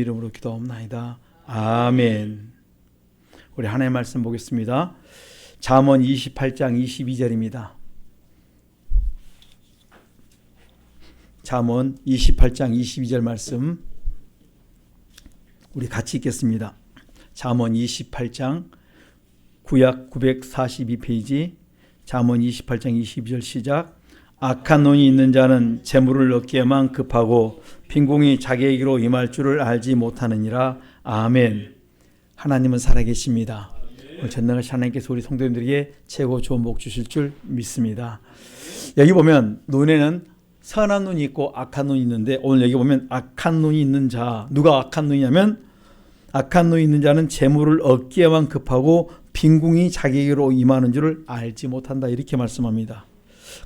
이름으로 기도하옵나이다. 아멘. 우리 하나님의 말씀 보겠습니다. 잠언 28장 22절입니다. 잠언 28장 22절 말씀 우리 같이 읽겠습니다. 잠언 28장 구약 942페이지 잠언 28장 22절 시작. 악한 눈이 있는 자는 재물을 얻기에만 급하고 빈궁이 자기에게로 임할 줄을 알지 못하느니라. 아멘. 하나님은 살아계십니다. 오늘 전능하신 하나님께서 우리 성도님들에게 최고 좋은 복 주실 줄 믿습니다. 여기 보면 눈에는 선한 눈이 있고 악한 눈이 있는데 오늘 여기 보면 악한 눈이 있는 자, 누가 악한 눈이냐면 악한 눈이 있는 자는 재물을 얻기에만 급하고 빈궁이 자기에게로 임하는 줄을 알지 못한다, 이렇게 말씀합니다.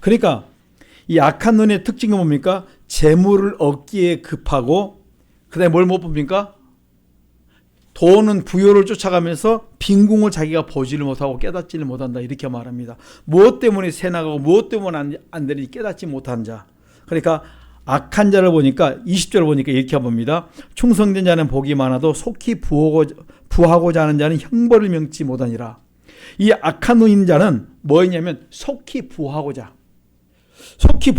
그러니까 이 악한 눈의 특징은 뭡니까? 재물을 얻기에 급하고 그 다음에 뭘 못 봅니까? 돈은 부요를 쫓아가면서 빈궁을 자기가 보지를 못하고 깨닫지를 못한다, 이렇게 말합니다. 무엇 때문에 새나가고 무엇 때문에 안 되는지 깨닫지 못한 자. 그러니까 악한 자를 보니까 20절을 보니까 이렇게 봅니다. 충성된 자는 복이 많아도 속히 부하고자 하는 자는 형벌을 명치 못하니라. 이 악한 눈 있는 자는 뭐였냐면 속히 부하고자, 속히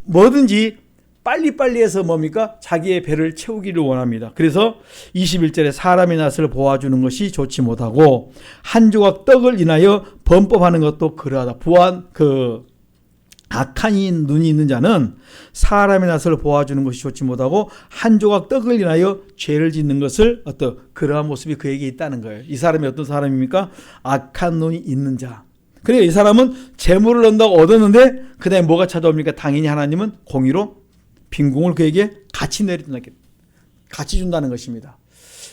뭐든지 빨리빨리 해서 뭡니까? 자기의 배를 채우기를 원합니다. 그래서 21절에 사람의 낯을 보아주는 것이 좋지 못하고 한 조각 떡을 인하여 범법하는 것도 그러하다. 악한 눈이 있는 자는 사람의 낯을 보아주는 것이 좋지 못하고 한 조각 떡을 인하여 죄를 짓는 것을 그러한 모습이 그에게 있다는 거예요. 이 사람이 어떤 사람입니까? 악한 눈이 있는 자. 그래, 이 사람은 재물을 얻는다고 얻었는데 그 다음에 뭐가 찾아옵니까? 당연히 하나님은 공의로 빈궁을 그에게 같이 같이 준다는 것입니다.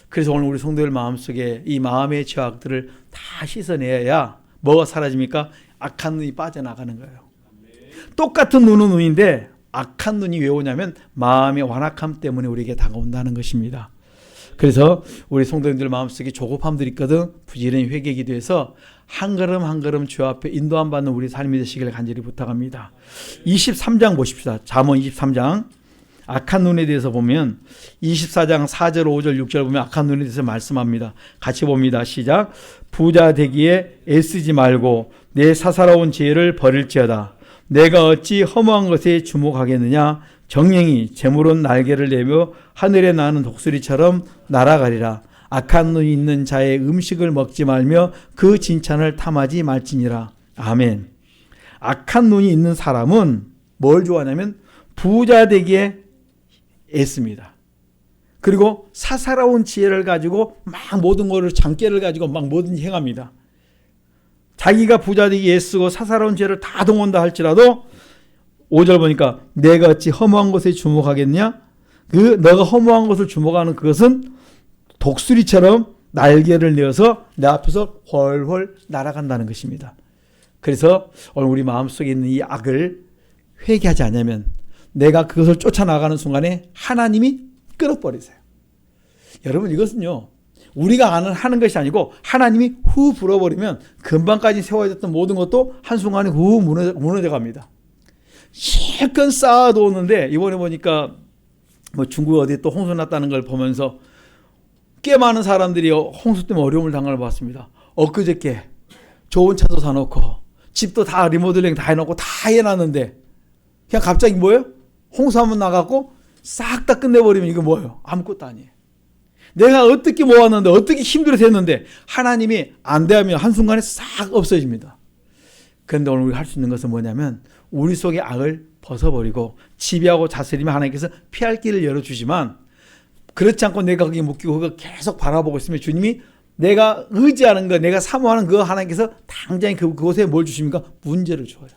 그래서 오늘 우리 성도들 마음속에 이 마음의 죄악들을 다 씻어내야 뭐가 사라집니까? 악한 눈이 빠져나가는 거예요. 똑같은 눈은 눈인데 악한 눈이 왜 오냐면 마음의 완악함 때문에 우리에게 다가온다는 것입니다. 그래서 우리 성도님들 마음속에 조급함들이 있거든 부지런히 회개 기도해서 한 걸음 한 걸음 주 앞에 인도함 받는 우리 삶이 되시기를 간절히 부탁합니다. 23장 보십시다. 잠언 23장 악한 눈에 대해서 보면 24장 4절 5절 6절 보면 악한 눈에 대해서 말씀합니다. 같이 봅니다. 시작. 부자 되기에 애쓰지 말고 내 사사로운 지혜를 버릴지어다. 내가 어찌 허무한 것에 주목하겠느냐. 정령이 재물은 날개를 내며 하늘에 나는 독수리처럼 날아가리라. 악한 눈이 있는 자의 음식을 먹지 말며 그 진찬을 탐하지 말지니라. 아멘. 악한 눈이 있는 사람은 뭘 좋아하냐면 부자 되기에 애씁니다. 그리고 사사로운 지혜를 가지고 막 모든 것을 장깨를 가지고 막 뭐든지 행합니다. 자기가 부자 되기에 애쓰고 사사로운 지혜를 다 동원다 할지라도 5절 보니까 내가 어찌 허무한 것에 주목하겠냐? 너가 허무한 것을 주목하는 그것은 독수리처럼 날개를 내어서 내 앞에서 훨훨 날아간다는 것입니다. 그래서 오늘 우리 마음속에 있는 이 악을 회개하지 않으면 내가 그것을 쫓아나가는 순간에 하나님이 끊어버리세요. 여러분, 이것은요 우리가 하는 것이 아니고 하나님이 후 불어버리면 금방까지 세워졌던 모든 것도 한순간에 후 무너져 갑니다. 실컷 쌓아두었는데 이번에 보니까 중국 어디에 또 홍수 났다는 걸 보면서 꽤 많은 사람들이 홍수 때문에 어려움을 당하는 걸 봤습니다. 엊그저께 좋은 차도 사놓고 집도 다 리모델링 다 해놓고 다 해놨는데 그냥 갑자기 뭐예요? 홍수 한번 나갖고 싹 다 끝내버리면 이거 뭐예요? 아무것도 아니에요. 내가 어떻게 모았는데 어떻게 힘들어서 했는데 하나님이 안 대하면 한순간에 싹 없어집니다. 그런데 오늘 우리가 할 수 있는 것은 뭐냐면 우리 속의 악을 벗어버리고 지배하고 다스리면 하나님께서 피할 길을 열어주지만 그렇지 않고 내가 거기에 묶이고 그거 계속 바라보고 있으면 주님이 내가 의지하는 거, 내가 사모하는 거 하나님께서 당장에 그곳에 뭘 주십니까? 문제를 줘요.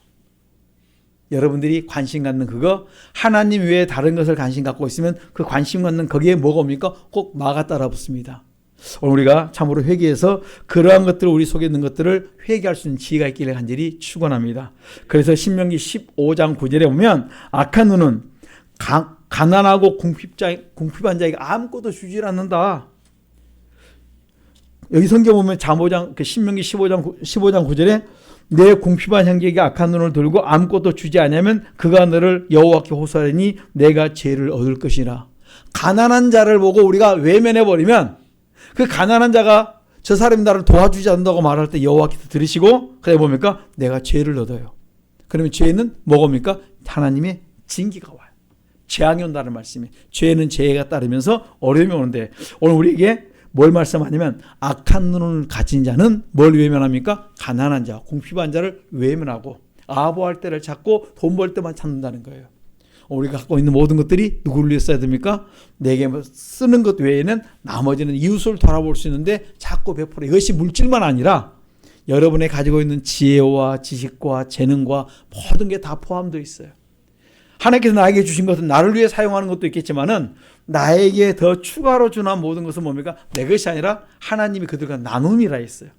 여러분들이 관심 갖는 그거, 하나님 외에 다른 것을 관심 갖고 있으면 그 관심 갖는 거기에 뭐가 옵니까? 꼭 마가 따라 붙습니다. 오늘 우리가 참으로 회개해서 그러한 것들을 우리 속에 있는 것들을 회개할 수 있는 지혜가 있기를 간절히 축원합니다. 그래서 신명기 15장 9절에 보면 악한 눈은 가난하고 궁핍한 자에게 아무것도 주질 않는다. 여기 성경 보면 신명기 15장 9절에 내 궁핍한 형제에게 악한 눈을 들고 아무것도 주지 않으면 그가 너를 여호와께 호소하리니 내가 죄를 얻을 것이라. 가난한 자를 보고 우리가 외면해 버리면 그 가난한 자가 저 사람이 나를 도와주지 않는다고 말할 때 여호와께서 들으시고 그래 뭡니까? 내가 죄를 얻어요. 그러면 죄는 뭐겁니까? 하나님의 징계가 와요. 재앙이 온다는 말씀이. 죄는 죄가 따르면서 어려움이 오는데 오늘 우리에게 뭘 말씀하냐면 악한 눈을 가진 자는 뭘 외면합니까? 가난한 자, 궁핍한 자를 외면하고 아부할 때를 찾고 돈 벌 때만 찾는다는 거예요. 우리가 갖고 있는 모든 것들이 누구를 위해 써야 됩니까? 내게 쓰는 것 외에는 나머지는 이웃을 돌아볼 수 있는데 자꾸 베풀어. 이것이 물질만 아니라 여러분이 가지고 있는 지혜와 지식과 재능과 모든 게 다 포함되어 있어요. 하나님께서 나에게 주신 것은 나를 위해 사용하는 것도 있겠지만은 나에게 더 추가로 주는 모든 것은 뭡니까? 내 것이 아니라 하나님이 그들과 나눔이라 했어요.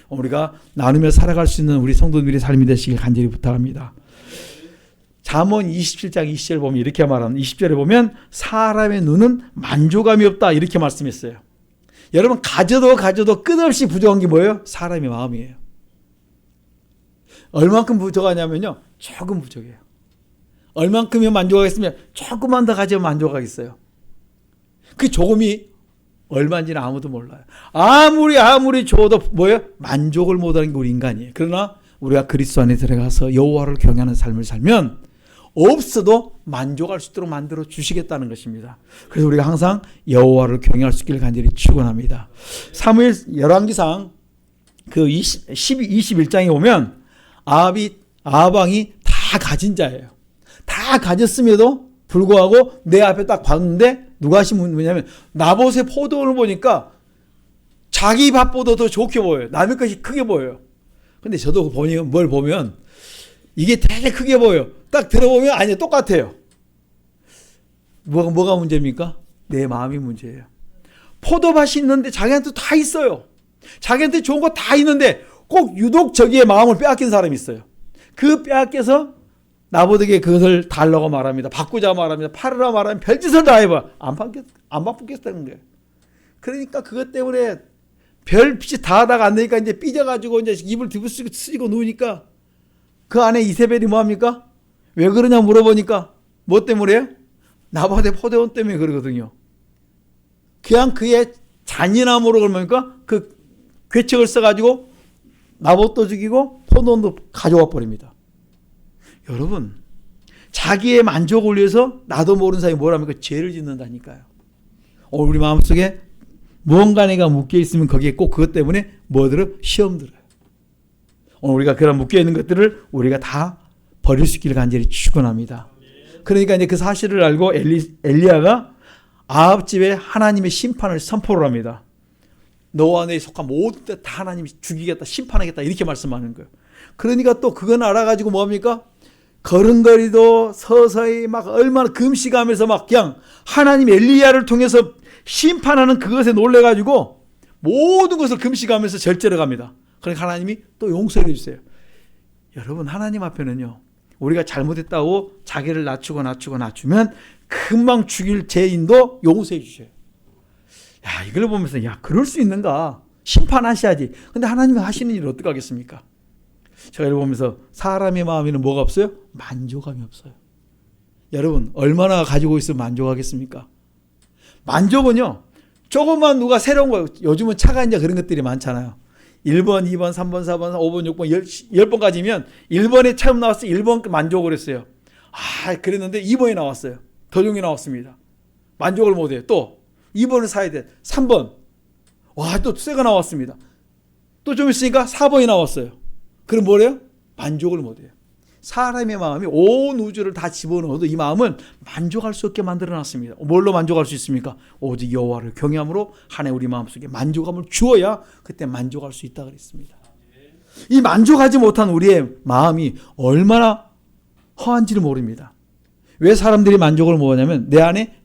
우리가 나누며 살아갈 수 있는 우리 성도들의 삶이 되시길 간절히 부탁합니다. 잠언 27장 20절 보면 이렇게 말합니다. 20절에 보면 사람의 눈은 만족감이 없다 이렇게 말씀했어요. 여러분 가져도 끝없이 부족한 게 뭐예요? 사람의 마음이에요. 얼만큼 부족하냐면요. 조금 부족해요. 얼만큼이면 만족하겠으면 조금만 더 가지면 만족하겠어요. 그 조금이 얼마인지는 아무도 몰라요. 아무리 줘도 뭐예요? 만족을 못하는 게 우리 인간이에요. 그러나 우리가 그리스도 안에 들어가서 여호와를 경외하는 삶을 살면 없어도 만족할 수 있도록 만들어 주시겠다는 것입니다. 그래서 우리가 항상 여호와를 경외할 수 있기를 간절히 축원합니다. 사무엘 열왕기상 그 21장에 보면 아방이 다 가진 자예요. 다 가졌음에도 불구하고 내 앞에 딱 봤는데 누가 하신 분이 뭐냐면 나봇의 포도원을 보니까 자기 밭보다 더 좋게 보여요. 남의 것이 크게 보여요. 근데 저도 뭘 보면 이게 되게 크게 보여요. 딱 들어보면 아니요 똑같아요. 뭐가 문제입니까? 내 마음이 문제예요. 포도밭이 있는데 자기한테 다 있어요. 자기한테 좋은 거 다 있는데 꼭 유독 저기에 마음을 빼앗긴 사람이 있어요. 그 빼앗겨서 나보다게 그것을 달라고 말합니다. 바꾸자 말합니다. 팔으라 말하면 별짓을 다 해봐. 안 바꾸겠다는 거예요. 그러니까 그것 때문에 별빛이 다 하다가 안 되니까 이제 삐져가지고 이제 입을 뒤부시고 누우니까 그 안에 이세벨이 뭐합니까? 왜 그러냐 물어보니까 뭐 때문에요? 나바데 포도원 때문에 그러거든요. 그냥 그의 잔인함으로 그러니까 그 괴책을 써가지고 나봇도 죽이고 포도원도 가져와 버립니다. 여러분 자기의 만족을 위해서 나도 모르는 사이에 뭐랍니까? 죄를 짓는다니까요. 우리 마음속에 무언가 내가 묶여있으면 거기에 꼭 그것 때문에 뭐들어? 시험 들어요. 오늘 우리가 그런 묶여있는 것들을 우리가 다 버릴 수 있기를 간절히 축원합니다. 그러니까 이제 그 사실을 알고 엘리야가 아합 집에 하나님의 심판을 선포를 합니다. 너와 너에 속한 모든 때 다 하나님이 죽이겠다, 심판하겠다 이렇게 말씀하는 거예요. 그러니까 또 그건 알아가지고 뭐합니까? 걸음걸이도 서서히 막 얼마나 금식하면서 막 그냥 하나님 엘리야를 통해서 심판하는 그것에 놀래가지고 모든 것을 금식하면서 절제를 갑니다. 그러니까 하나님이 또 용서해 주세요. 여러분 하나님 앞에는요 우리가 잘못했다고 자기를 낮추면 금방 죽일 죄인도 용서해 주셔요. 야 이걸 보면서 야 그럴 수 있는가? 심판하셔야지. 근데 하나님이 하시는 일을 어떻게 하겠습니까? 제가 이걸 보면서 사람의 마음에는 뭐가 없어요? 만족감이 없어요. 여러분 얼마나 가지고 있으면 만족하겠습니까? 만족은요 조금만 누가 새로운 거 요즘은 차가 이제 그런 것들이 많잖아요. 1번, 2번, 3번, 4번, 5번, 6번, 10번까지면 1번에 처음 나왔을 때 1번 만족을 했어요. 그랬는데 2번이 나왔어요. 더 좋은 게 나왔습니다. 만족을 못해요. 또 2번을 사야 돼. 3번. 또 새가 나왔습니다. 또 좀 있으니까 4번이 나왔어요. 그럼 뭐래요? 만족을 못해요. 사람의 마음이 온 우주를 다 집어넣어도 이 마음은 만족할 수 없게 만들어놨습니다. 뭘로 만족할 수 있습니까? 오직 여호와를 경외함으로 하나님 우리 마음속에 만족감을 주어야 그때 만족할 수 있다 그랬습니다. 이 만족하지 못한 우리의 마음이 얼마나 허한지를 모릅니다. 왜 사람들이 만족을 못하냐면 내 안에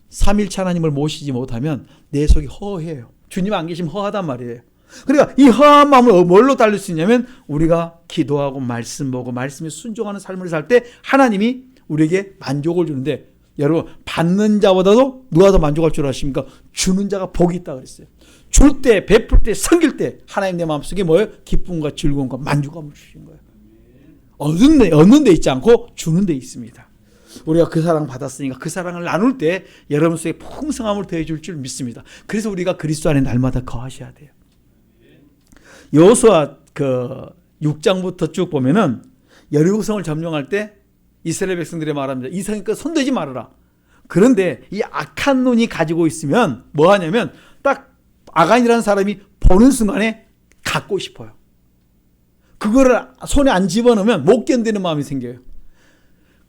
삼일체 하나님을 모시지 못하면 내 속이 허해요. 주님 안 계시면 허하단 말이에요. 그러니까 이 허한 마음을 뭘로 달릴 수 있냐면 우리가 기도하고 말씀 보고 말씀에 순종하는 삶을 살 때 하나님이 우리에게 만족을 주는데 여러분 받는 자보다도 누가 더 만족할 줄 아십니까? 주는 자가 복이 있다 그랬어요. 줄 때 베풀 때 섬길 때 하나님 내 마음속에 뭐예요? 기쁨과 즐거움과 만족감을 주신 거예요. 얻는 데 있지 않고 주는 데 있습니다. 우리가 그 사랑 받았으니까 그 사랑을 나눌 때 여러분 속에 풍성함을 더해줄 줄 믿습니다. 그래서 우리가 그리스도 안에 날마다 거하셔야 돼요. 여호수아 그 6장부터 쭉 보면은 여리고성을 점령할 때 이스라엘 백성들이 말합니다. 이 성에 손대지 말아라. 그런데 이 악한 눈이 가지고 있으면 뭐 하냐면 딱 아간이라는 사람이 보는 순간에 갖고 싶어요. 그거를 손에 안 집어넣으면 못 견디는 마음이 생겨요.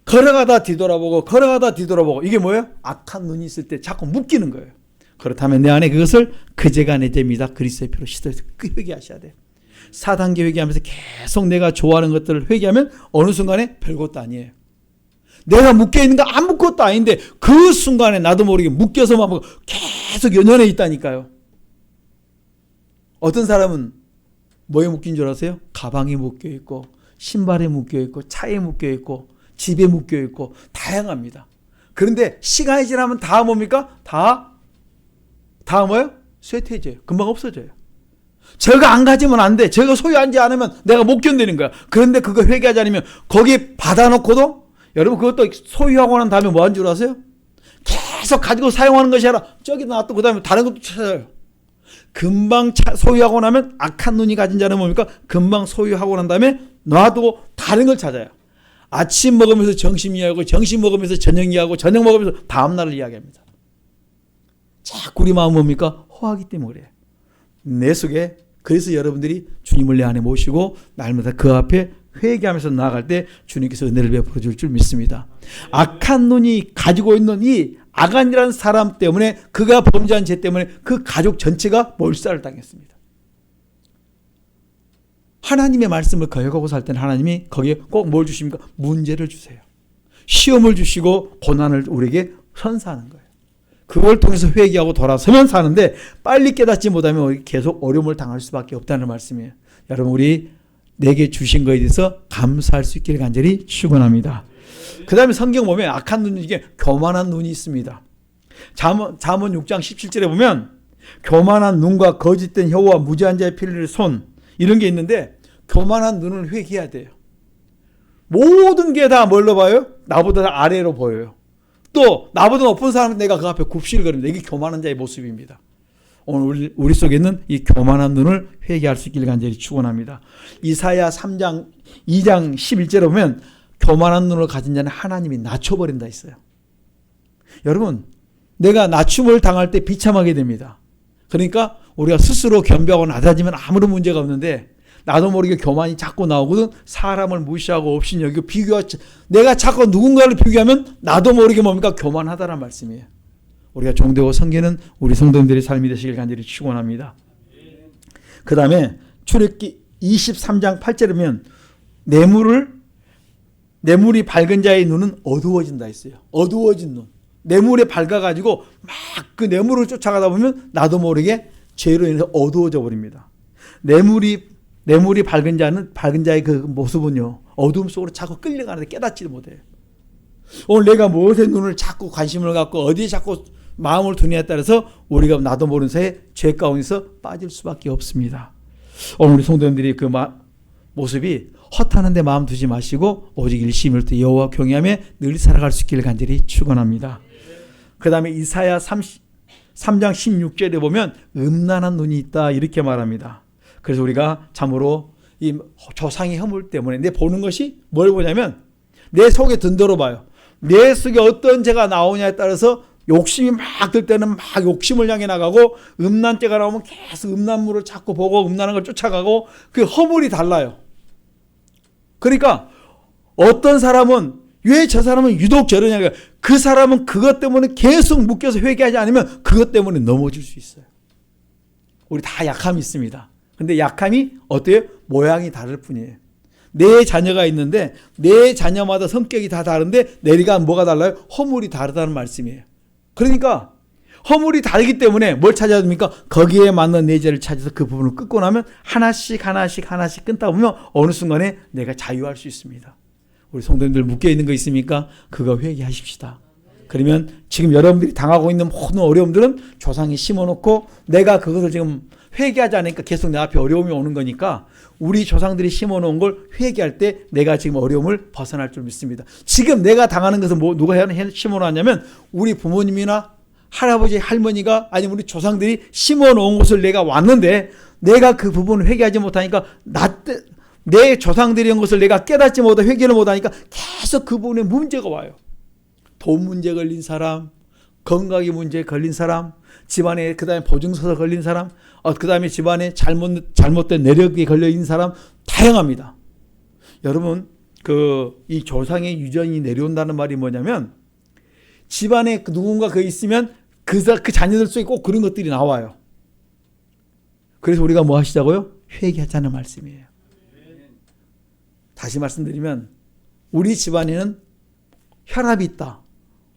걸어가다 뒤돌아보고 이게 뭐예요? 악한 눈이 있을 때 자꾸 묶이는 거예요. 그렇다면 내 안에 그것을 그제가 내 죄입니다. 그리스도의 피로 씻어서 회개하셔야 돼요. 4단계 회개하면서 계속 내가 좋아하는 것들을 회개하면 어느 순간에 별것도 아니에요. 내가 묶여있는 거 아무것도 아닌데 그 순간에 나도 모르게 묶여서만 계속 연연해 있다니까요. 어떤 사람은 뭐에 묶인 줄 아세요? 가방에 묶여있고 신발에 묶여있고 차에 묶여있고 집에 묶여있고 다양합니다. 그런데 시간이 지나면 다 뭡니까? 다 뭐예요? 쇠퇴해져요. 금방 없어져요. 저거 안 가지면 안 돼. 저거 소유하지 않으면 내가 못 견디는 거야. 그런데 그거 회개하지 않으면 거기에 받아놓고도 여러분 그것도 소유하고 난 다음에 뭐 한 줄 아세요? 계속 가지고 사용하는 것이 아니라 저기 놔두고 그 다음에 다른 것도 찾아요. 금방 소유하고 나면 악한 눈이 가진 자는 뭡니까? 금방 소유하고 난 다음에 놔두고 다른 걸 찾아요. 아침 먹으면서 점심 이야기하고 점심 먹으면서 저녁 이야기하고 저녁 먹으면서 다음날을 이야기합니다. 자꾸 우리 마음은 뭡니까? 허하기 때문에 그래요. 내 속에 그래서 여러분들이 주님을 내 안에 모시고 날마다 그 앞에 회개하면서 나아갈 때 주님께서 은혜를 베풀어 줄 줄 믿습니다. 악한 눈이 가지고 있는 이 아간이라는 사람 때문에 그가 범죄한 죄 때문에 그 가족 전체가 몰살을 당했습니다. 하나님의 말씀을 거역하고 살 때는 하나님이 거기에 꼭 뭘 주십니까? 문제를 주세요. 시험을 주시고 고난을 우리에게 선사하는 거예요. 그걸 통해서 회개하고 돌아서면 사는데 빨리 깨닫지 못하면 계속 어려움을 당할 수밖에 없다는 말씀이에요. 여러분 우리 내게 주신 것에 대해서 감사할 수 있기를 간절히 축원합니다. 그 다음에 성경 보면 악한 눈 중에 교만한 눈이 있습니다. 잠언 6장 17절에 보면 교만한 눈과 거짓된 혀와 무지한 자의 피를 손 이런 게 있는데 교만한 눈을 회개해야 돼요. 모든 게 다 뭘로 봐요? 나보다 아래로 보여요. 또 나보다 높은 사람은 내가 그 앞에 굽실거립니다. 이게 교만한 자의 모습입니다. 오늘 우리 속에 있는 이 교만한 눈을 회개할 수 있기를 간절히 축원합니다. 이사야 2장 11절에 보면 교만한 눈을 가진 자는 하나님이 낮춰버린다 있어요. 여러분 내가 낮춤을 당할 때 비참하게 됩니다. 그러니까 우리가 스스로 겸비하고 낮아지면 아무런 문제가 없는데 나도 모르게 교만이 자꾸 나오거든. 사람을 무시하고 없인 여기고 내가 자꾸 누군가를 비교하면 나도 모르게 뭡니까? 교만하다는 말씀이에요. 우리가 종되고 섬기는 우리 성도님들의 삶이 되시길 간절히 축원합니다. 그 다음에 출애굽기 23장 8절에 보면 뇌물이 밝은 자의 눈은 어두워진다 했어요. 어두워진 눈. 뇌물에 밝아가지고 막 그 뇌물을 쫓아가다 보면 나도 모르게 죄로 인해서 어두워져 버립니다. 뇌물이 밝은 자의 그 모습은요 어두움 속으로 자꾸 끌려가는데 깨닫지를 못해요. 오늘 내가 무엇에 눈을 자꾸 관심을 갖고 어디에 자꾸 마음을 두느냐에 따라서 우리가 나도 모르는 사이에 죄 가운데서 빠질 수밖에 없습니다. 오늘 우리 성도님들이 그 모습이 허탄한데 마음 두지 마시고 오직 일심을 때 여호와 경외하며 늘 살아갈 수 있기를 간절히 축원합니다. 그 다음에 이사야 3장 16절에 보면 음란한 눈이 있다 이렇게 말합니다. 그래서 우리가 참으로 이 조상의 허물 때문에 내 보는 것이 뭘 보냐면 내 속에 든대로 봐요. 내 속에 어떤 죄가 나오냐에 따라서 욕심이 막 들 때는 막 욕심을 향해 나가고 음란죄가 나오면 계속 음란물을 자꾸 보고 음란한 걸 쫓아가고 그 허물이 달라요. 그러니까 어떤 사람은 왜 저 사람은 유독 저러냐 그 사람은 그것 때문에 계속 묶여서 회개하지 않으면 그것 때문에 넘어질 수 있어요. 우리 다 약함이 있습니다. 근데 약함이 어때요? 모양이 다를 뿐이에요. 내 자녀가 있는데 내 자녀마다 성격이 다 다른데 내가 뭐가 달라요? 허물이 다르다는 말씀이에요. 그러니까 허물이 다르기 때문에 뭘 찾아야 됩니까? 거기에 맞는 내 죄를 찾아서 그 부분을 끊고 나면 하나씩 끊다 보면 어느 순간에 내가 자유할 수 있습니다. 우리 성도님들 묶여 있는 거 있습니까? 그거 회개하십시다. 그러면 지금 여러분들이 당하고 있는 모든 어려움들은 조상이 심어놓고 내가 그것을 지금 회개하지 않으니까 계속 내 앞에 어려움이 오는 거니까 우리 조상들이 심어놓은 걸 회개할 때 내가 지금 어려움을 벗어날 줄 믿습니다. 지금 내가 당하는 것은 누가 심어놨냐면 우리 부모님이나 할아버지, 할머니가 아니면 우리 조상들이 심어놓은 것을 내가 왔는데 내가 그 부분을 회개하지 못하니까 내 조상들이 한 것을 내가 깨닫지 못하고 회개를 못하니까 계속 그 부분에 문제가 와요. 돈 문제 걸린 사람, 건강의 문제 걸린 사람, 집안에 그다음에 보증서서 걸린 사람, 그다음에 집안에 잘못된 내력이 걸려 있는 사람 다양합니다. 여러분 이 조상의 유전이 내려온다는 말이 뭐냐면 집안에 누군가 있으면 그 자녀들 속에 꼭 그런 것들이 나와요. 그래서 우리가 뭐 하시자고요? 회개하자는 말씀이에요. 다시 말씀드리면 우리 집안에는 혈압이 있다,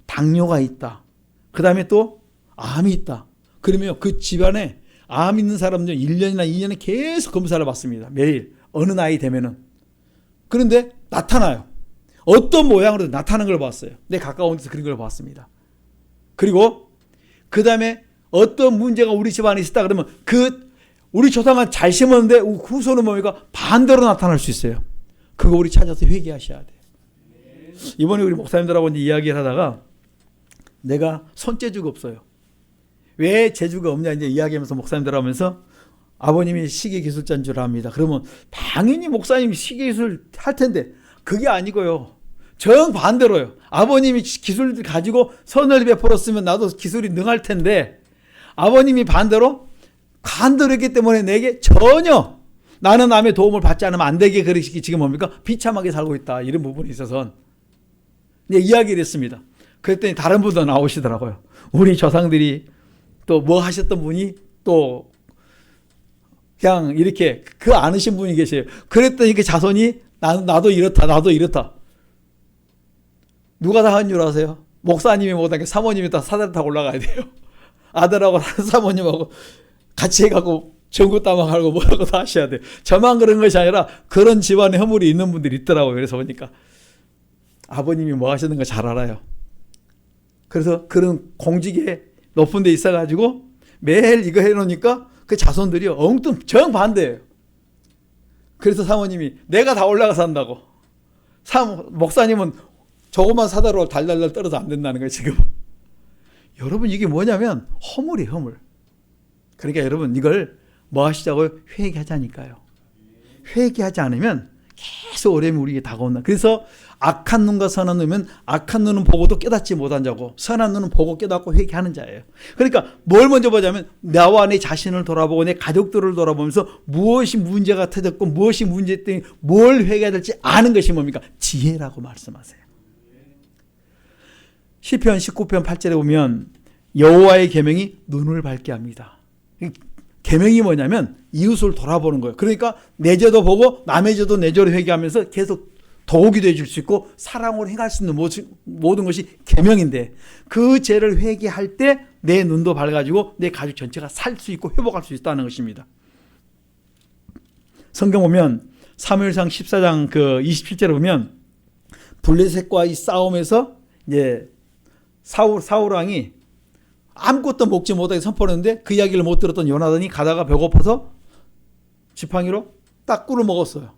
당뇨가 있다, 그 다음에 또 암이 있다. 그러면 그 집안에 암 있는 사람들 1년이나 2년에 계속 검사를 받습니다. 매일 어느 나이 되면은. 그런데 나타나요. 어떤 모양으로 나타나는 걸 봤어요. 내 가까운 데서 그런 걸 봤습니다. 그리고 그 다음에 어떤 문제가 우리 집안에 있었다 그러면 우리 조상은 잘 심었는데 후손은 뭡니까? 반대로 나타날 수 있어요. 그거 우리 찾아서 회개하셔야 돼요. 이번에 우리 목사님들하고 이제 이야기를 하다가 내가 손재주가 없어요. 왜 재주가 없냐 이제 이야기하면서 목사님들 하면서 아버님이 시계기술자인 줄 압니다. 그러면 당연히 목사님이 시계기술 할 텐데 그게 아니고요. 정반대로요. 아버님이 기술을 가지고 선을 베풀었으면 나도 기술이 능할 텐데 아버님이 반대로 간절했기 때문에 내게 전혀 나는 남의 도움을 받지 않으면 안 되게 그러시기 지금 뭡니까? 비참하게 살고 있다. 이런 부분이 있어서 이제 이야기를 했습니다. 그랬더니 다른 분도 나오시더라고요. 우리 조상들이 또 뭐 하셨던 분이 또 그냥 이렇게 그 아는 분이 계세요. 그랬더니 그 자손이 나도 이렇다. 누가 다 한 줄 아세요? 목사님이 못하게 사모님이 다 사다리 타고 올라가야 돼요. 아들하고 사모님하고 같이 해갖고 전구 따먹하고 뭐하고 다 하셔야 돼요. 저만 그런 것이 아니라 그런 집안에 허물이 있는 분들이 있더라고요. 그래서 보니까 아버님이 뭐 하시는 거 잘 알아요. 그래서 그런 공직에 높은 데 있어가지고 매일 이거 해놓으니까 그 자손들이 엉뚱 정반대예요. 그래서 사모님이 내가 다 올라가서 한다고. 목사님은 조그만 사다로 달달달 떨어져 안 된다는 거예요 지금. 여러분 이게 뭐냐면 허물이에요, 허물. 그러니까 여러분 이걸 뭐 하시자고요? 회개하자니까요. 회개하지 않으면 계속 어려움이 우리에게 다가온다. 그래서 악한 눈과 선한 눈은 악한 눈은 보고도 깨닫지 못한 자고 선한 눈은 보고 깨닫고 회개하는 자예요. 그러니까 뭘 먼저 보자면 나와 내 자신을 돌아보고 내 가족들을 돌아보면서 무엇이 문제가 터졌고 무엇이 문제였더니 뭘 회개해야 될지 아는 것이 뭡니까? 지혜라고 말씀하세요. 시편 19편 8절에 보면 여호와의 계명이 눈을 밝게 합니다. 계명이 뭐냐면 이웃을 돌아보는 거예요. 그러니까 내 죄도 보고 남의 죄도 내 죄로 회개하면서 계속 도움이 되어줄 수 있고 사랑으로 행할 수 있는 모든 것이 계명인데 그 죄를 회개할 때 내 눈도 밝아지고 내 가족 전체가 살 수 있고 회복할 수 있다는 것입니다. 성경 보면 사무엘상 14장 27절에 보면 블레셋과 이 싸움에서 이제 사울 왕이 아무것도 먹지 못하게 선포했는데 그 이야기를 못 들었던 요나단이 가다가 배고파서 지팡이로 딱 꿀을 먹었어요.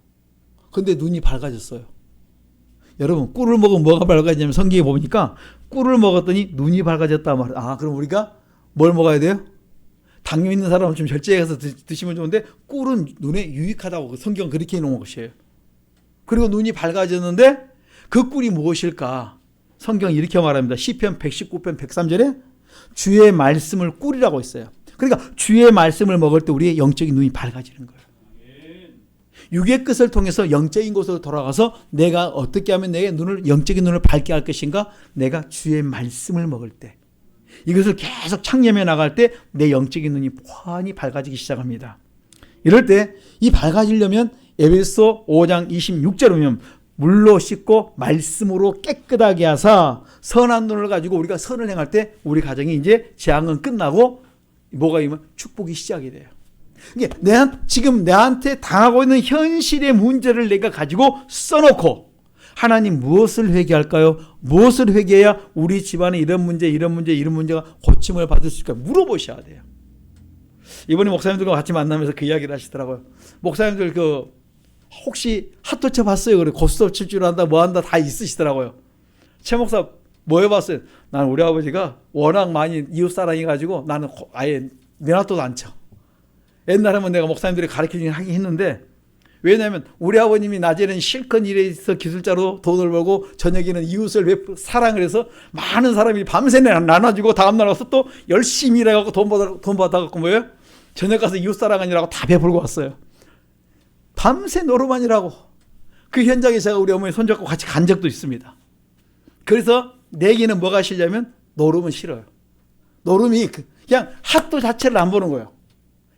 근데 눈이 밝아졌어요. 여러분 꿀을 먹으면 뭐가 밝아지냐면 성경에 보니까 꿀을 먹었더니 눈이 밝아졌다 말이에요. 아 그럼 우리가 뭘 먹어야 돼요? 당뇨 있는 사람은 좀 절제해서 드시면 좋은데 꿀은 눈에 유익하다고 성경은 그렇게 해놓은 것이에요. 그리고 눈이 밝아졌는데 그 꿀이 무엇일까? 성경이 이렇게 말합니다. 시편 119편 103절에 주의 말씀을 꿀이라고 있어요. 그러니까 주의 말씀을 먹을 때 우리의 영적인 눈이 밝아지는 거예요. 육의 끝을 통해서 영적인 곳으로 돌아가서 내가 어떻게 하면 내 영적인 눈을 밝게 할 것인가? 내가 주의 말씀을 먹을 때 이것을 계속 창념해 나갈 때 내 영적인 눈이 환히 밝아지기 시작합니다. 이럴 때 이 밝아지려면 에베소 5장 26절에 보면 물로 씻고 말씀으로 깨끗하게 하사 선한 눈을 가지고 우리가 선을 행할 때 우리 가정이 이제 재앙은 끝나고 뭐가 있으면 축복이 시작이 돼요. 이게 지금 내한테 당하고 있는 현실의 문제를 내가 가지고 써놓고 하나님 무엇을 회개할까요? 무엇을 회개해야 우리 집안에 이런 문제가 고침을 받을 수 있을까 물어보셔야 돼요. 이번에 목사님들과 같이 만나면서 그 이야기를 하시더라고요. 목사님들 혹시 핫도 쳐봤어요? 그래 고스톱 칠 줄 안다 뭐 한다 다 있으시더라고요. 최 목사 뭐 해봤어요? 나는 우리 아버지가 워낙 많이 이웃사랑해가지고 나는 아예 면화도도 안 쳐. 옛날에는 내가 목사님들이 가르치긴 하긴 했는데, 왜냐하면 우리 아버님이 낮에는 실컷 일해서 기술자로 돈을 벌고 저녁에는 이웃을 사랑을 해서 많은 사람이 밤새 나눠주고 다음날 와서 또 열심히 일해갖고 돈 받아갖고 뭐예요? 저녁 가서 이웃사랑하느라고 다 베풀고 왔어요. 밤새 노름만 일하고. 그 현장에 제가 우리 어머니 손잡고 같이 간 적도 있습니다. 그래서 내게는 뭐가 싫냐면 노름은 싫어요. 노름이 그냥 핫도 자체를 안 보는 거예요.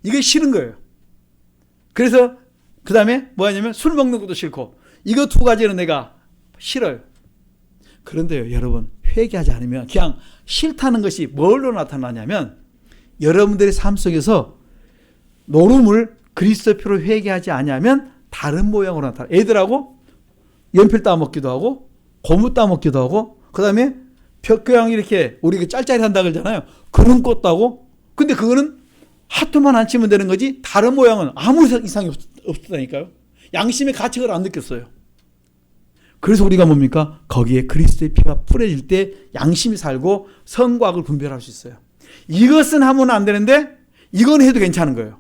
이게 싫은 거예요. 그래서 그 다음에 뭐냐면 술 먹는 것도 싫고 이거 두 가지는 내가 싫어요. 그런데요 여러분 회개하지 않으면 그냥 싫다는 것이 뭘로 나타나냐면 여러분들의 삶 속에서 노름을 그리스도표로 회개하지 않으면 다른 모양으로 나타나. 애들하고 연필 따먹기도 하고 고무 따먹기도 하고 그 다음에 그냥 이렇게 우리가 짤짤이 한다 그러잖아요. 그런 것도 하고. 근데 그거는 하트만 안 치면 되는 거지 다른 모양은 아무 이상이 없다니까요. 양심의 가책을 안 느꼈어요. 그래서 우리가 뭡니까? 거기에 그리스도의 피가 뿌려질 때 양심이 살고 선과 악을 분별할 수 있어요. 이것은 하면 안 되는데 이건 해도 괜찮은 거예요.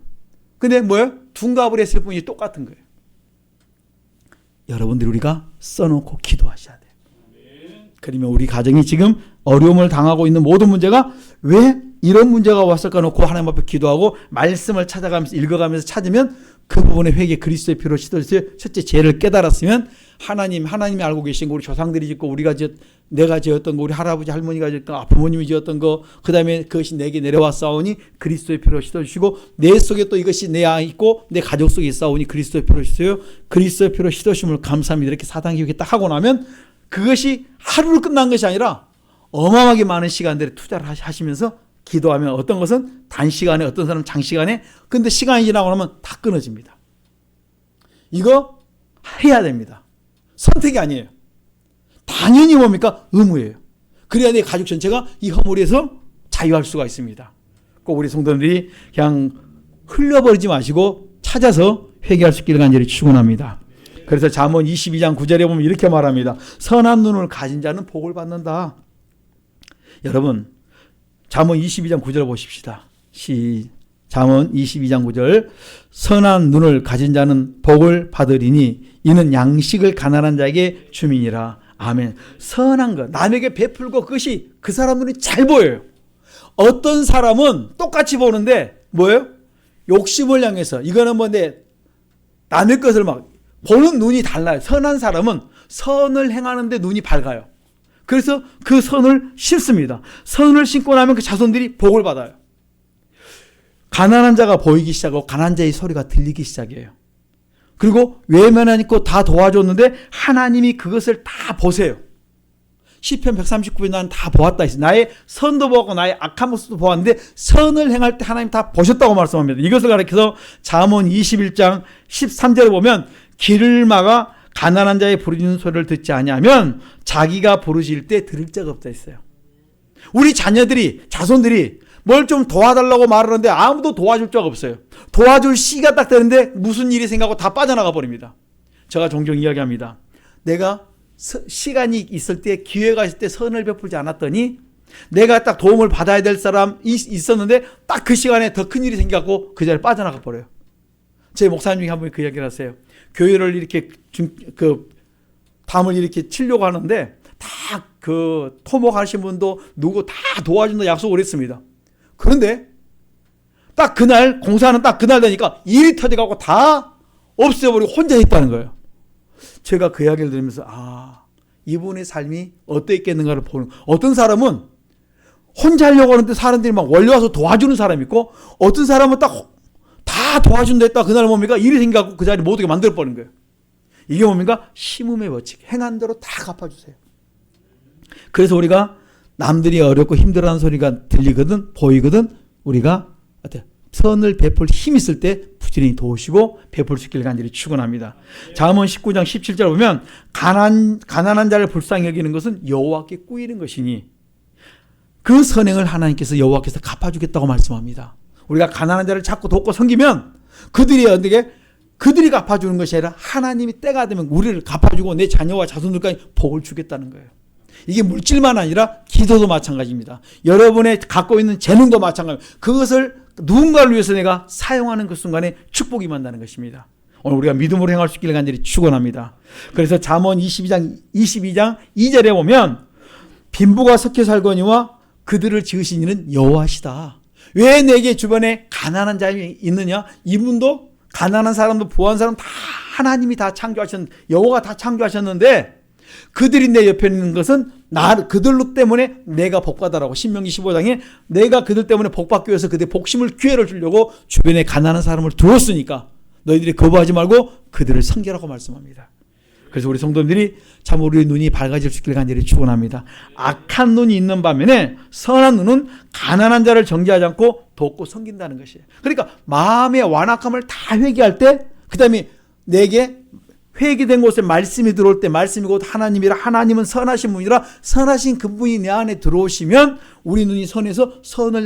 근데 뭐예요? 둔갑을 했을 뿐이 똑같은 거예요. 여러분들 우리가 써놓고 기도하셔야 돼요. 그러면 우리 가정이 지금 어려움을 당하고 있는 모든 문제가 왜 이런 문제가 왔을까 놓고 하나님 앞에 기도하고 말씀을 찾아가면서 읽어가면서 찾으면 그 부분에 회개 그리스도의 피로 씻어주세요. 첫째 죄를 깨달았으면 하나님이 알고 계신 거 우리 조상들이 짓고 내가 지었던 거 우리 할아버지 할머니가 지었던 거 부모님이 지었던 거 그 다음에 그것이 내게 내려왔사오니 그리스도의 피로 씻어주시고 내 속에 또 이것이 내 안에 있고 내 가족 속에 있사오니 그리스도의 피로 씻어요. 그리스도의 피로 씻어주심을 감사합니다. 이렇게 사단기록에 딱 하고 나면 그것이 하루로 끝난 것이 아니라 어마어마하게 많은 시간들을 투자를 하시면서 기도하면 어떤 것은 단시간에 어떤 사람은 장시간에 근데 시간이 지나고 나면 다 끊어집니다. 이거 해야 됩니다. 선택이 아니에요. 당연히 뭡니까? 의무예요. 그래야 내 가족 전체가 이 허물에서 자유할 수가 있습니다. 꼭 우리 성도들이 그냥 흘려버리지 마시고 찾아서 회개할 수 있기를 간절히 축원합니다. 그래서 잠언 22장 9절에 보면 이렇게 말합니다. 선한 눈을 가진 자는 복을 받는다. 여러분 잠언 22장 9절 보십시다. 잠언 22장 9절 선한 눈을 가진 자는 복을 받으리니 이는 양식을 가난한 자에게 주민이라. 아멘. 선한 것 남에게 베풀고 그것이 그 사람 눈이 잘 보여요. 어떤 사람은 똑같이 보는데 뭐예요? 욕심을 향해서 이거는 뭔데 남의 것을 막 보는 눈이 달라요. 선한 사람은 선을 행하는데 눈이 밝아요. 그래서 그 선을 심습니다. 선을 심고 나면 그 자손들이 복을 받아요. 가난한 자가 보이기 시작하고 가난한 자의 소리가 들리기 시작해요. 그리고 외면한 있고 다 도와줬는데 하나님이 그것을 다 보세요. 시편 139편 나는 다 보았다 했어요. 나의 선도 보고 나의 악한 모습도 보았는데 선을 행할 때 하나님 다 보셨다고 말씀합니다. 이것을 가리켜서 잠언 21장 13절에 보면 길을 막아 가난한 자의 부르짖는 소리를 듣지 아니하면 자기가 부르짖을 때 들을 자가 없다 했어요. 우리 자손들이 뭘 좀 도와달라고 말하는데 아무도 도와줄 자가 없어요. 도와줄 시기가 딱 되는데 무슨 일이 생각하고 다 빠져나가 버립니다. 제가 종종 이야기합니다. 내가 시간이 있을 때 기회가 있을 때 선을 베풀지 않았더니 내가 딱 도움을 받아야 될 사람이 있었는데 딱 그 시간에 더 큰 일이 생겨갖고 그 자리에 빠져나가 버려요. 제 목사님 중에 한 분이 그 이야기를 하세요. 교회를 이렇게 담을 이렇게 치려고 하는데 다 그 토목하신 분도 누구 다 도와준다 약속을 했습니다. 그런데 딱 그날 공사하는 딱 그날 되니까 일이 터져가고 다 없애버리고 혼자 있다는 거예요. 제가 그 이야기를 들으면서 이분의 삶이 어떠했겠는가를 보는. 어떤 사람은 혼자 하려고 하는데 사람들이 막 원려와서 도와주는 사람이 있고 어떤 사람은 다 도와준다 했다 그날 뭡니까? 일이 생겨갖고 그 자리 모두게 만들어버린 거예요. 이게 뭡니까? 심음의 법칙. 행한 대로 다 갚아주세요. 그래서 우리가 남들이 어렵고 힘들어하는 소리가 들리거든 보이거든 우리가 선을 베풀 힘이 있을 때 부지런히 도우시고 베풀 수 있기를 간절히 축원합니다. 잠언 19장 17절 보면 가난한 자를 불쌍히 여기는 것은 여호와께 꾸이는 것이니 그 선행을 하나님께서 여호와께서 갚아주겠다고 말씀합니다. 우리가 가난한 자를 자꾸 돕고 섬기면 그들이 갚아주는 것이 아니라 하나님이 때가 되면 우리를 갚아주고 내 자녀와 자손들까지 복을 주겠다는 거예요. 이게 물질만 아니라 기도도 마찬가지입니다. 여러분의 갖고 있는 재능도 마찬가지입니다. 그것을 누군가를 위해서 내가 사용하는 그 순간에 축복이 만나는 것입니다. 오늘 우리가 믿음으로 행할 수 있기를 간절히 축원합니다. 그래서 잠언 22장 2절에 보면 빈부가 섞여 살거니와 그들을 지으신 이는 여호와시다. 왜 내게 주변에 가난한 자이 있느냐? 이분도 가난한 사람도 부한 사람 다 하나님이 다 창조하셨는데 여호와가 다 창조하셨는데 그들이 내 옆에 있는 것은 그들로 때문에 내가 복받아라고 신명기 15장에 내가 그들 때문에 복받기 위해서 그들 복심을 기회를 주려고 주변에 가난한 사람을 두었으니까 너희들이 거부하지 말고 그들을 섬기라고 말씀합니다. 그래서 우리 성도님들이 참 우리의 눈이 밝아질 수 있기를 간절히 축원합니다. 악한 눈이 있는 반면에 선한 눈은 가난한 자를 정죄하지 않고 돕고 섬긴다는 것이에요. 그러니까 마음의 완악함을 다 회개할 때 그 다음에 내게 회개된 곳에 말씀이 들어올 때 말씀이 곧 하나님이라 하나님은 선하신 분이라 선하신 그분이 내 안에 들어오시면 우리 눈이 선해서 선을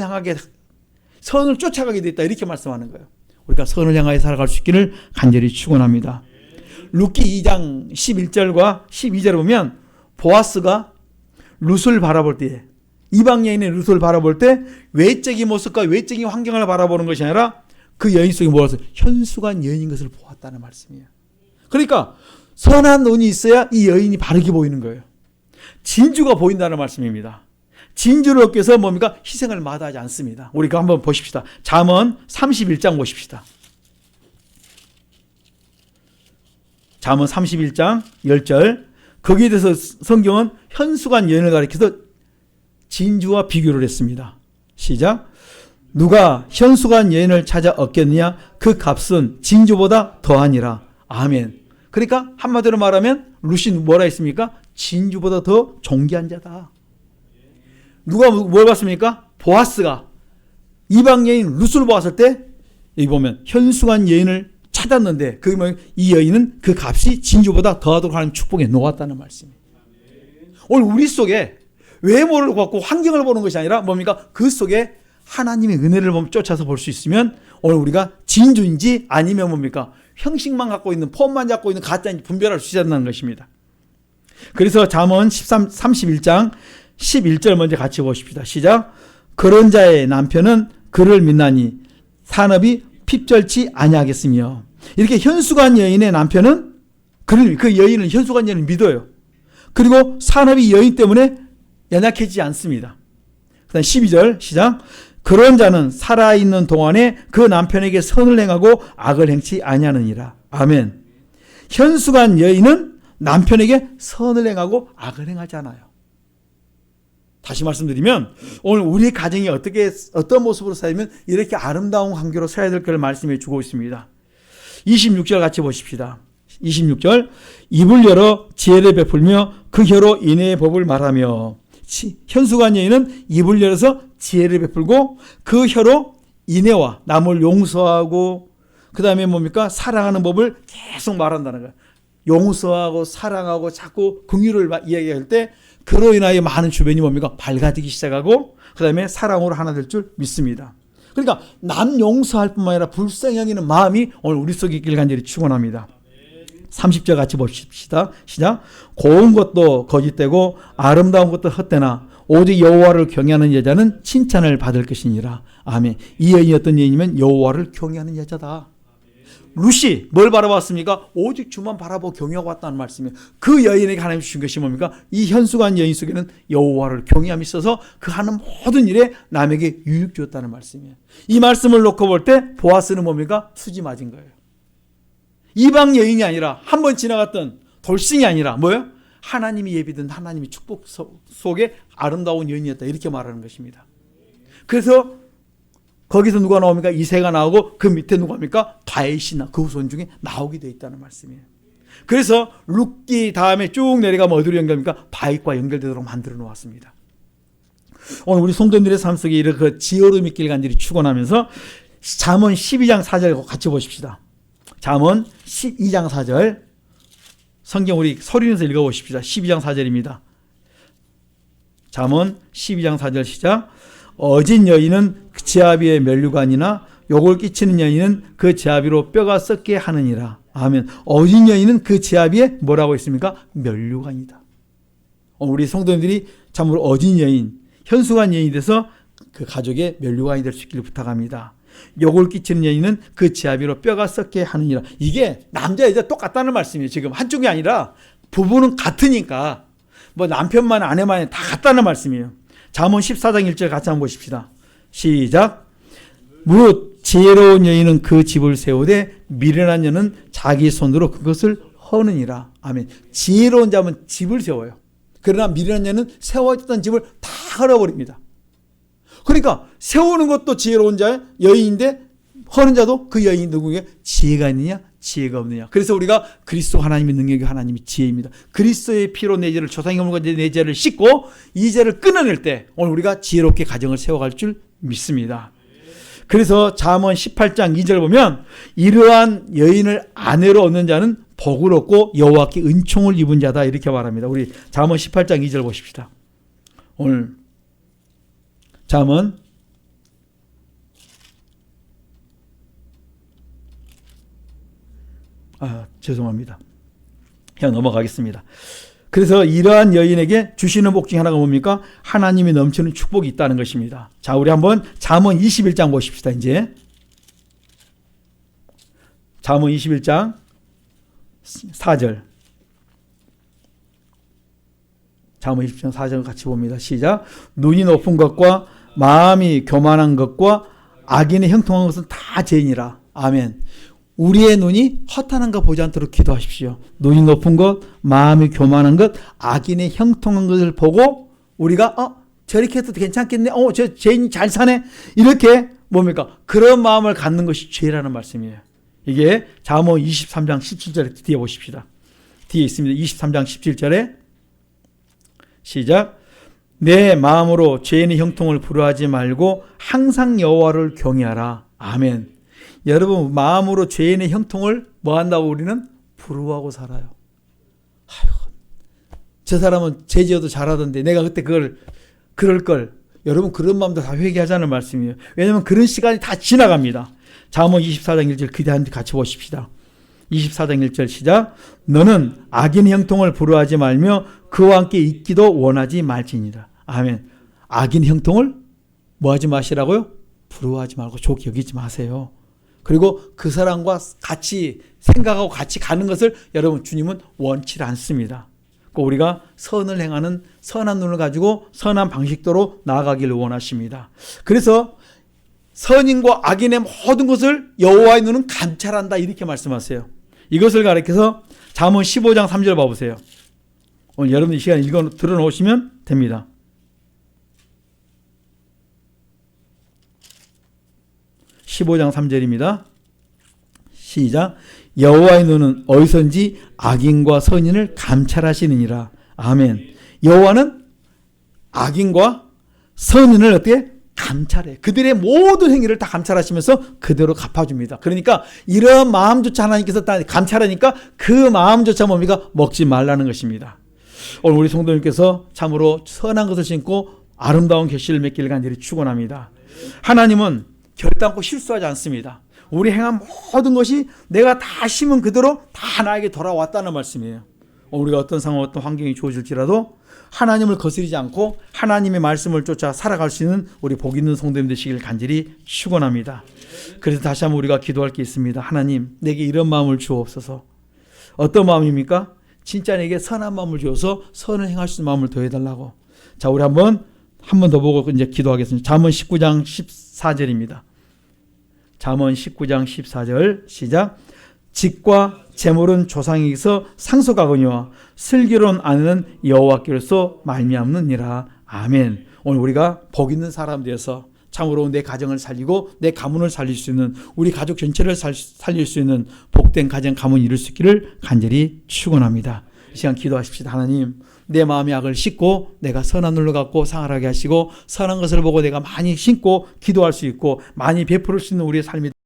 쫓아가게 됐다 이렇게 말씀하는 거예요. 우리가 선을 향하여 살아갈 수 있기를 간절히 축원합니다. 룻기 2장 11절과 12절을 보면 보아스가 룻을 바라볼 때 이방 여인의 룻을 바라볼 때 외적인 모습과 외적인 환경을 바라보는 것이 아니라 그 여인 속에 뭐라서 현수간 여인인 것을 보았다는 말씀이에요. 그러니까 선한 눈이 있어야 이 여인이 바르게 보이는 거예요. 진주가 보인다는 말씀입니다. 진주를 얻기 위해서 뭡니까? 희생을 마다하지 않습니다. 우리가 한번 보십시다. 잠언 31장 보십시다. 잠언 31장 10절 거기에 대해서 성경은 현수간 여인을 가리켜서 진주와 비교를 했습니다. 시작. 누가 현수간 여인을 찾아 얻겠느냐? 그 값은 진주보다 더하니라. 아멘. 그러니까 한마디로 말하면 룻이 뭐라 했습니까? 진주보다 더 존귀한 자다. 누가 뭘 봤습니까? 보아스가 이방 여인 룻을 보았을 때 여기 보면 현수간 여인을 찾았는데 이 여인은 그 값이 진주보다 더하도록 하는 축복에 놓았다는 말씀이에요. 오늘 우리 속에 외모를 갖고 환경을 보는 것이 아니라 뭡니까? 그 속에 하나님의 은혜를 쫓아서 볼 수 있으면 오늘 우리가 진주인지 아니면 뭡니까? 형식만 갖고 있는 폼만 잡고 있는 가짜인지 분별할 수 있다는 것입니다. 그래서 잠언 31장 11절 먼저 같이 보십시다. 시작. 그런 자의 남편은 그를 믿나니 산업이 핍절치 아니하겠으며. 이렇게 현수간 여인의 남편은 그 여인을 현수간 여인을 믿어요. 그리고 산업이 여인 때문에 연약해지지 않습니다. 그 다음 12절 시작. 그런 자는 살아있는 동안에 그 남편에게 선을 행하고 악을 행치 아니하느니라. 아멘. 현수간 여인은 남편에게 선을 행하고 악을 행하지 않아요. 다시 말씀드리면 오늘 우리 가정이 어떤 모습으로 살면 이렇게 아름다운 관계로 살아야 될 것을 말씀해 주고 있습니다. 26절 같이 보십시다. 26절 입을 열어 지혜를 베풀며 그 혀로 인애의 법을 말하며. 현수간 여인은 입을 열어서 지혜를 베풀고 그 혀로 인애와 남을 용서하고 그 다음에 뭡니까? 사랑하는 법을 계속 말한다는 거예요. 용서하고 사랑하고 자꾸 긍휼을 이야기할 때 그로 인하여 많은 주변이 뭡니까? 밝아지기 시작하고 그 다음에 사랑으로 하나 될 줄 믿습니다. 그러니까 남 용서할 뿐만 아니라 불쌍히 여기는 마음이 오늘 우리 속에 있기를 간절히 축원합니다. 30절 같이 보십시다. 시작. 고운 것도 거짓되고 아름다운 것도 헛되나 오직 여호와를 경외하는 여자는 칭찬을 받을 것이니라. 아멘. 이 여인이 어떤 여인이면 여호와를 경외하는 여자다. 룻이 뭘 바라봤습니까? 오직 주만 바라보고 경외하고 왔다는 말씀이에요. 그 여인에게 하나님 주신 것이 뭡니까? 이 현수간 여인 속에는 여호와를 경외함이 있어서 그 하는 모든 일에 남에게 유익 주었다는 말씀이에요. 이 말씀을 놓고 볼 때 보아스는 뭡니까? 수지 맞은 거예요. 이방 여인이 아니라 한번 지나갔던 돌싱이 아니라 뭐예요? 하나님이 예비된 하나님의 축복 속에 아름다운 여인이었다 이렇게 말하는 것입니다. 그래서 거기서 누가 나옵니까? 이새가 나오고 그 밑에 누가 합니까? 다윗이나 그 후손 중에 나오게 되어 있다는 말씀이에요. 그래서 룻기 다음에 쭉 내려가면 어디로 연결합니까? 다윗과 연결되도록 만들어 놓았습니다. 오늘 우리 성도님들의 삶 속에 이런 그 지혜로움 있기를 간절히 축원하면서 잠언 12장 4절 같이 보십시다. 잠언 12장 4절. 성경 우리 소리 내서 읽어보십시다. 12장 4절입니다. 잠언 12장 4절 시작. 어진 여인은 제 아비의 면류관이나 욕을 끼치는 여인은 그 제 아비로 뼈가 썩게 하느니라. 아멘. 어진 여인은 그 제 아비의 뭐라고 했습니까? 면류관이다. 우리 성도님들이 참으로 어진 여인, 현수관 여인이 돼서 그 가족의 면류관이 될 수 있기를 부탁합니다. 욕을 끼치는 여인은 그 제 아비로 뼈가 썩게 하느니라. 이게 남자 여자 똑같다는 말씀이에요. 지금 한쪽이 아니라 부부는 같으니까 뭐 남편만 아내만 다 같다는 말씀이에요. 잠언 14장 1절 같이 한번 보십시다. 시작. 무릇 지혜로운 여인은 그 집을 세우되 미련한 여는 자기 손으로 그것을 허느니라. 아멘. 지혜로운 자면 집을 세워요. 그러나 미련한 여는 세워졌던 집을 다 헐어버립니다. 그러니까 세우는 것도 지혜로운 자의 여인인데 허는 자도 그 여인이 누구에게 지혜가 있느냐 지혜가 없느냐. 그래서 우리가 그리스도 하나님의 능력이 하나님의 지혜입니다. 그리스도의 피로 내 죄를 조상의 물과 내 죄를 씻고 이 죄를 끊어낼 때 오늘 우리가 지혜롭게 가정을 세워갈 줄 믿습니다. 그래서 잠언 18장 2절 보면 이러한 여인을 아내로 얻는 자는 복을 얻고 여호와께 은총을 입은 자다 이렇게 말합니다. 우리 잠언 18장 2절 보십시다. 오늘 잠언 죄송합니다. 그냥 넘어가겠습니다. 그래서 이러한 여인에게 주시는 복 중에 하나가 뭡니까? 하나님이 넘치는 축복이 있다는 것입니다. 자, 우리 한번 잠언 21장 보십시다. 이제 잠언 21장 4절. 잠언 20장 4절 같이 봅니다. 시작. 눈이 높은 것과 마음이 교만한 것과 악인의 형통한 것은 다 죄이니라. 아멘. 우리의 눈이 허탄한 거 보지 않도록 기도하십시오. 눈이 높은 것, 마음이 교만한 것, 악인의 형통한 것을 보고 우리가 저렇게 해도 괜찮겠네. 저 죄인 잘 사네. 이렇게 뭡니까? 그런 마음을 갖는 것이 죄라는 말씀이에요. 이게 잠언 23장 17절에 뒤에 보십시다. 뒤에 있습니다. 23장 17절에 시작. 내 마음으로 죄인의 형통을 부러워하지 말고 항상 여호와를 경외하라. 아멘. 여러분 마음으로 죄인의 형통을 뭐 한다고 우리는 부러워하고 살아요. 아유, 저 사람은 죄 지어도 잘하던데 내가 그때 그럴 걸. 여러분 그런 마음도 다 회개하자는 말씀이에요. 왜냐하면 그런 시간이 다 지나갑니다. 잠언 24장 1절 그대한테 같이 보십시다. 24장 1절 시작. 너는 악인의 형통을 부러워하지 말며 그와 함께 있기도 원하지 말지니라. 아멘. 악인 형통을 뭐 하지 마시라고요? 부러워하지 말고 좋게 여기지 마세요. 그리고 그 사람과 같이 생각하고 같이 가는 것을 여러분 주님은 원치 않습니다. 우리가 선을 행하는 선한 눈을 가지고 선한 방식대로 나아가기를 원하십니다. 그래서 선인과 악인의 모든 것을 여호와의 눈은 감찰한다 이렇게 말씀하세요. 이것을 가리켜서 잠언 15장 3절 봐보세요. 오늘 여러분 이 시간에 들어놓으시면 됩니다. (15장 3절입니다) 시작. 여호와의 눈은 어디선지 악인과 선인을 감찰하시느니라. 아멘. 여호와는 악인과 선인을 어떻게 감찰해. 그들의 모든 행위를 다 감찰하시면서 그대로 갚아줍니다. 그러니까 이런 마음조차 하나님께서 다 감찰하니까 그 마음조차 뭡니까? 먹지 말라는 것입니다. 오늘 우리 성도님께서 참으로 선한 것을 신고 아름다운 결실을 맺기를 간절히 축원합니다. 하나님은 결단코 실수하지 않습니다. 우리 행한 모든 것이 내가 다 심은 그대로 다 나에게 돌아왔다는 말씀이에요. 우리가 어떤 상황 어떤 환경이 주어질지라도 하나님을 거스르지 않고 하나님의 말씀을 쫓아 살아갈 수 있는 우리 복 있는 성도님 되시기를 간절히 축원합니다. 그래서 다시 한번 우리가 기도할 게 있습니다. 하나님 내게 이런 마음을 주옵소서. 어떤 마음입니까? 진짜 내게 선한 마음을 주어서 선을 행할 수 있는 마음을 더해달라고. 자, 우리 한번 더 보고 이제 기도하겠습니다. 잠언 19장 14절입니다. 잠언 19장 14절 시작. 직과 재물은 조상에게서 상속하거니와 슬기로운 아내는 여호와께로서 말미암느니라. 아멘. 오늘 우리가 복 있는 사람 되어서 참으로 내 가정을 살리고 내 가문을 살릴 수 있는 우리 가족 전체를 살릴 수 있는 복된 가정 가문 이룰 수 있기를 간절히 축원합니다. 이 시간 기도하십시다. 하나님 내 마음의 악을 씻고 내가 선한 눈을 갖고 상하게 하시고 선한 것을 보고 내가 많이 심고 기도할 수 있고 많이 베풀을 수 있는 우리의 삶이